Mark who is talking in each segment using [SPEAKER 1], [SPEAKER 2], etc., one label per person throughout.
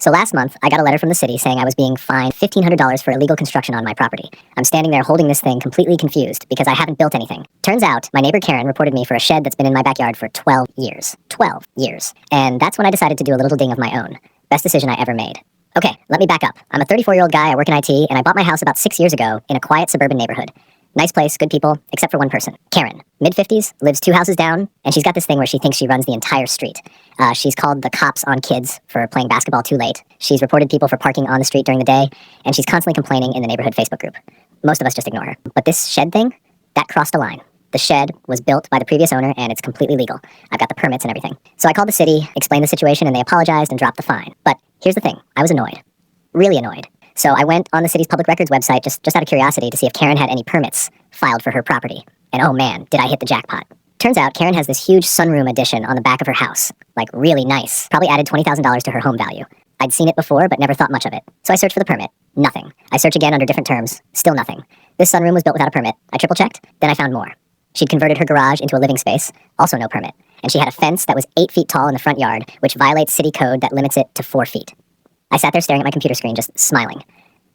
[SPEAKER 1] So last month, I got a letter from the city saying I was being fined $1,500 for illegal construction on my property. I'm standing there holding this thing completely confused because I haven't built anything. Turns out, my neighbor Karen reported me for a shed that's been in my backyard for 12 years. 12 years. And that's when I decided to do a little ding of my own. Best decision I ever made. Okay, let me back up. I'm a 34-year-old guy, I work in IT, and I bought my house about 6 years ago in a quiet suburban neighborhood. Nice place, good people, except for one person. Karen, mid-50s, lives 2 houses down, and she's got this thing where she thinks she runs the entire street. She's called the cops on kids for playing basketball too late. She's reported people for parking on the street during the day, and she's constantly complaining in the neighborhood Facebook group. Most of us just ignore her. But this shed thing, that crossed a line. The shed was built by the previous owner, and it's completely legal. I've got the permits and everything. So I called the city, explained the situation, and they apologized and dropped the fine. But here's the thing, I was annoyed. Really annoyed. So I went on the city's public records website just out of curiosity to see if Karen had any permits filed for her property. And oh man, did I hit the jackpot. Turns out Karen has this huge sunroom addition on the back of her house. Like really nice. Probably added $20,000 to her home value. I'd seen it before, but never thought much of it. So I searched for the permit. Nothing. I searched again under different terms. Still nothing. This sunroom was built without a permit. I triple checked. Then I found more. She'd converted her garage into a living space. Also no permit. And she had a fence that was 8 feet tall in the front yard, which violates city code that limits it to 4 feet. I sat there staring at my computer screen, just smiling.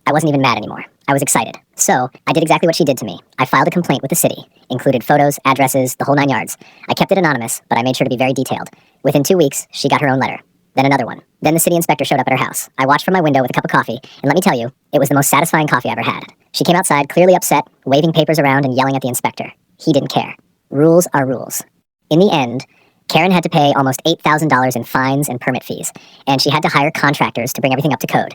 [SPEAKER 1] I wasn't even mad anymore. I was excited. So, I did exactly what she did to me. I filed a complaint with the city. Included photos, addresses, the whole 9 yards. I kept it anonymous, but I made sure to be very detailed. Within 2 weeks, she got her own letter. Then another one. Then the city inspector showed up at her house. I watched from my window with a cup of coffee, and let me tell you, it was the most satisfying coffee I ever had. She came outside, clearly upset, waving papers around and yelling at the inspector. He didn't care. Rules are rules. In the end, Karen had to pay almost $8,000 in fines and permit fees, and she had to hire contractors to bring everything up to code.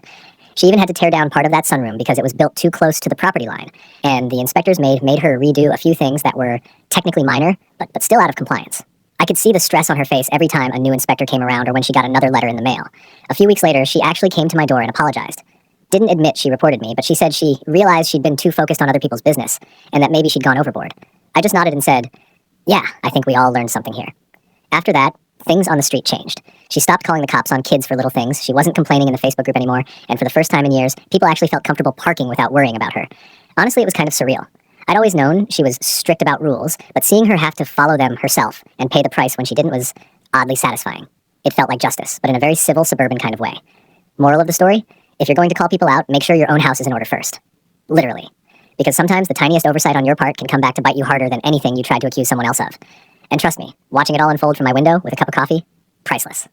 [SPEAKER 1] She even had to tear down part of that sunroom because it was built too close to the property line, and the inspectors made her redo a few things that were technically minor, but still out of compliance. I could see the stress on her face every time a new inspector came around or when she got another letter in the mail. A few weeks later, she actually came to my door and apologized. Didn't admit she reported me, but she said she realized she'd been too focused on other people's business, and that maybe she'd gone overboard. I just nodded and said, "Yeah, I think we all learned something here." After that, things on the street changed. She stopped calling the cops on kids for little things, she wasn't complaining in the Facebook group anymore, and for the first time in years, people actually felt comfortable parking without worrying about her. Honestly, it was kind of surreal. I'd always known she was strict about rules, but seeing her have to follow them herself and pay the price when she didn't was oddly satisfying. It felt like justice, but in a very civil, suburban kind of way. Moral of the story? If you're going to call people out, make sure your own house is in order first. Literally. Because sometimes the tiniest oversight on your part can come back to bite you harder than anything you tried to accuse someone else of. And trust me, watching it all unfold from my window with a cup of coffee, priceless.